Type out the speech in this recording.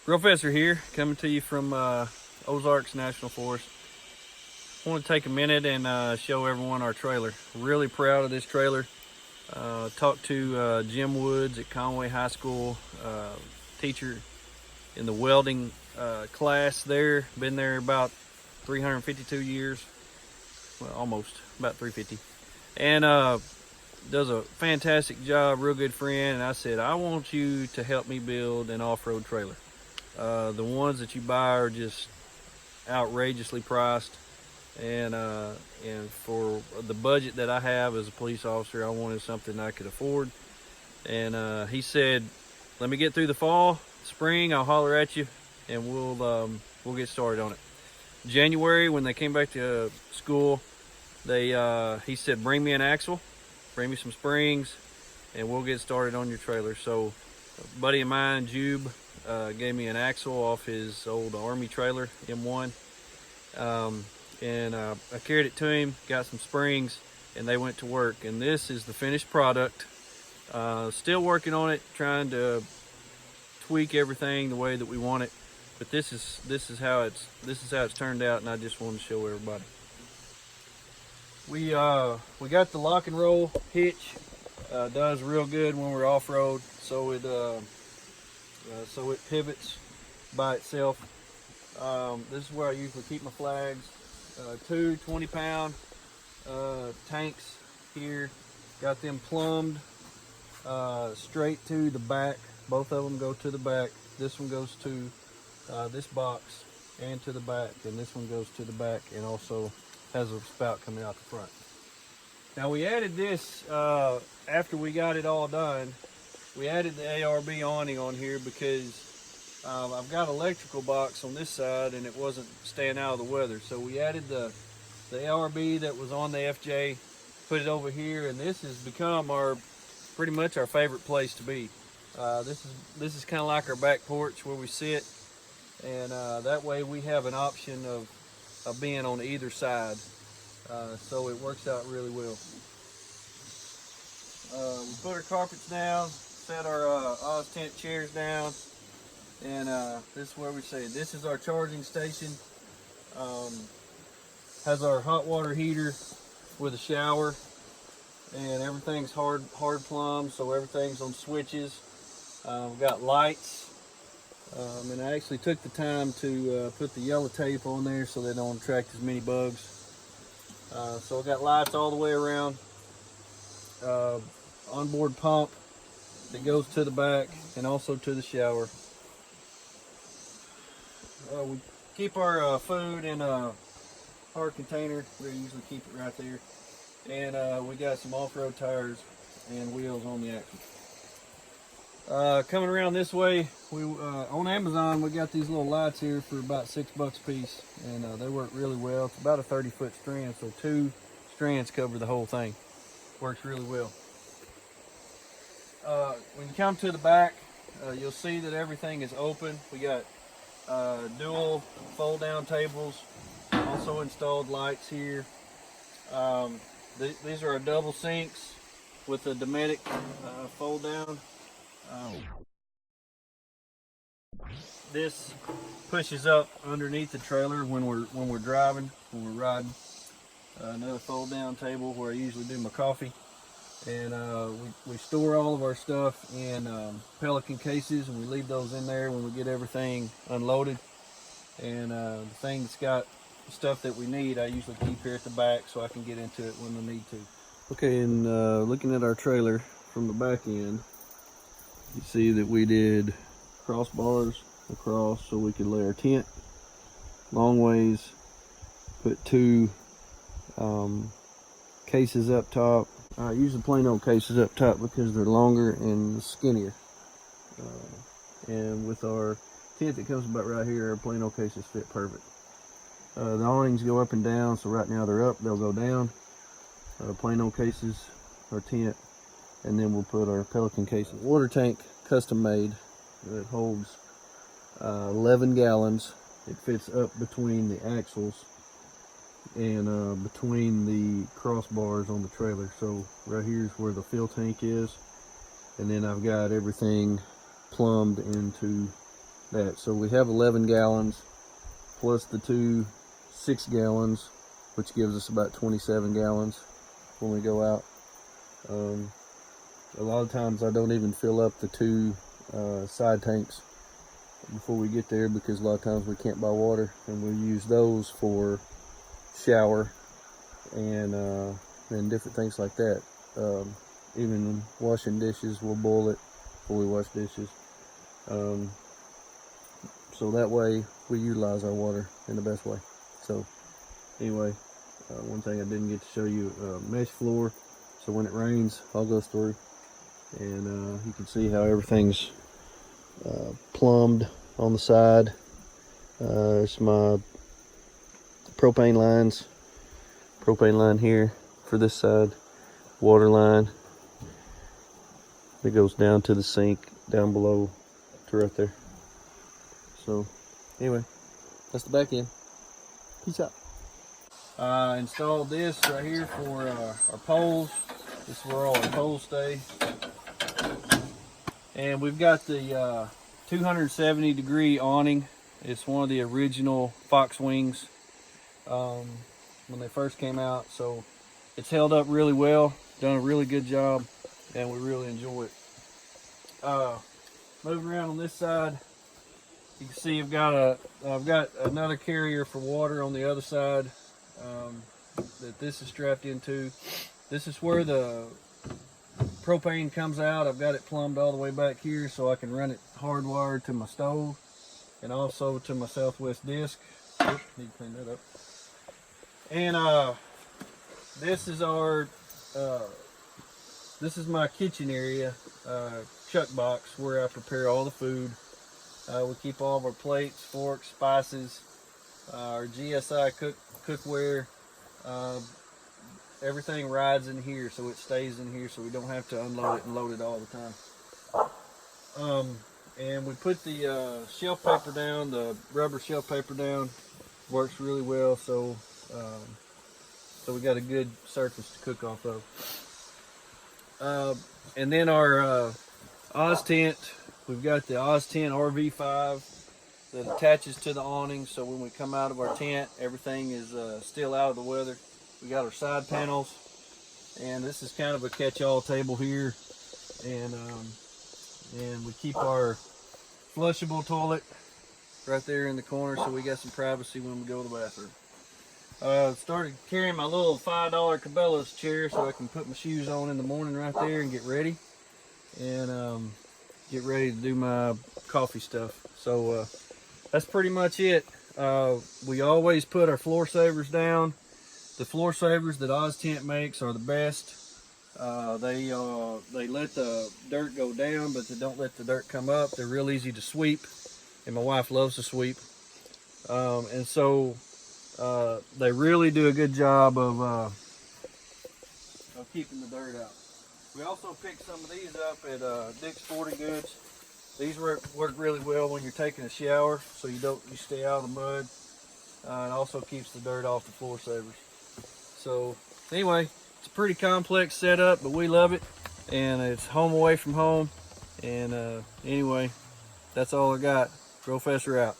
Professor here, coming to you from Ozarks National Forest. I want to take a minute and show everyone our trailer. Really proud of this trailer. Talked to Jim Woods at Conway High School, teacher in the welding class there. Been there about 352 years, well, almost about 350, and does a fantastic job, real good friend. And I said, I want you to help me build an off-road trailer. The ones that you buy are just outrageously priced, and for the budget that I have as a police officer, I wanted something I could afford. And he said, let me get through the fall, spring, I'll holler at you, and we'll get started on it. January, when they came back to school, he said, bring me an axle, bring me some springs, and we'll get started on your trailer. So a buddy of mine, Jube, gave me an axle off his old Army trailer, M1. I carried it to him, got some springs, and they went to work. And this is the finished product. Still working on it, trying to tweak everything the way that we want it. But this is how it's turned out, and I just wanted to show everybody. We got the lock and roll hitch. Does real good when we're off road, so it pivots by itself. This is where I usually keep my flags. Two 20-pound tanks here. Got them plumbed straight to the back. Both of them go to the back. This one goes to this box and to the back, and this one goes to the back and also has a spout coming out the front. Now we added this after we got it all done. We added the ARB awning on here because I've got an electrical box on this side and it wasn't staying out of the weather. So we added the ARB that was on the FJ, put it over here, and this has become pretty much our favorite place to be. This is kind of like our back porch where we sit, and that way we have an option of being on either side. So it works out really well. We put our carpets down, set our Oz tent chairs down, and this is where we say this is our charging station. Has our hot water heater with a shower, and everything's hard plumb, so everything's on switches. We've got lights, and I actually took the time to put the yellow tape on there so they don't attract as many bugs. So I've got lights all the way around. Onboard pump that goes to the back and also to the shower. We keep our food in a hard container. We usually keep it right there. And we got some off-road tires and wheels on the axle. Coming around this way, on Amazon we got these little lights here for about $6 a piece, and they work really well. It's about a 30-foot strand, so 2 strands cover the whole thing. Works really well. When you come to the back, you'll see that everything is open. We got dual fold-down tables, also installed lights here. These are our double sinks with a Dometic fold-down. This pushes up underneath the trailer when we're driving, when we're riding. Another fold-down table where I usually do my coffee. And we store all of our stuff in Pelican cases, and we leave those in there when we get everything unloaded. And the thing that's got stuff that we need, I usually keep here at the back so I can get into it when I need to. Okay, and looking at our trailer from the back end, you see that we did crossbars across so we could lay our tent long ways, put 2 cases up top. I use the plain old cases up top because they're longer and skinnier. And with our tent that comes about right here, our plain old cases fit perfect. The awnings go up and down, so right now they're up, they'll go down. Plain old cases, our tent, and then we'll put our Pelican cases. Water tank, custom made, that holds 11 gallons. It fits up between the axles and between the crossbars on the trailer. So right here is where the fill tank is, and then I've got everything plumbed into that. So we have 11 gallons plus the two 6 gallons, which gives us about 27 gallons when we go out. A lot of times I don't even fill up the two side tanks before we get there, because a lot of times we can't buy water, and we use those for shower and different things like that. Even washing dishes, we'll boil it before we wash dishes. So that way we utilize our water in the best way. So anyway, one thing I didn't get to show you, mesh floor. So when it rains, I'll go through, and you can see how everything's plumbed on the side. It's my propane lines. Propane line here for this side. Water line that goes down to the sink down below to right there. So anyway, that's the back end. Peace out. I installed this right here for our poles. This is where all our poles stay. And we've got the 270-degree awning. It's one of the original Fox wings when they first came out. So it's held up really well, done a really good job, and we really enjoy it. Moving around on this side, you can see I've got another carrier for water on the other side that this is strapped into. This is where the propane comes out. I've got it plumbed all the way back here so I can run it hardwired to my stove and also to my Southwest disc. Oops, need to clean that up. And this is our this is my kitchen area, chuck box, where I prepare all the food. We keep all of our plates, forks, spices, our GSI cookware. Everything rides in here, so it stays in here, so we don't have to unload it and load it all the time. And we put the shelf paper down, the rubber shelf paper down. Works really well, so we got a good surface to cook off of. And then our Oz tent, we've got the Oz tent RV5 that attaches to the awning, so when we come out of our tent, everything is still out of the weather. We got our side panels, and this is kind of a catch-all table here, and we keep our flushable toilet right there in the corner, so we got some privacy when we go to the bathroom. Started carrying my little $5 Cabela's chair so I can put my shoes on in the morning right there and get ready, and get ready to do my coffee stuff. So that's pretty much it. We always put our floor savers down. The floor savers that Oz Tent makes are the best. They let the dirt go down, but they don't let the dirt come up. They're real easy to sweep, and my wife loves to sweep. And so they really do a good job of keeping the dirt out. We also picked some of these up at Dick's Sporting Goods. These work really well when you're taking a shower, so you stay out of the mud. It also keeps the dirt off the floor savers. So anyway, it's a pretty complex setup, but we love it, and it's home away from home. And anyway, that's all I got. Grow Faster out.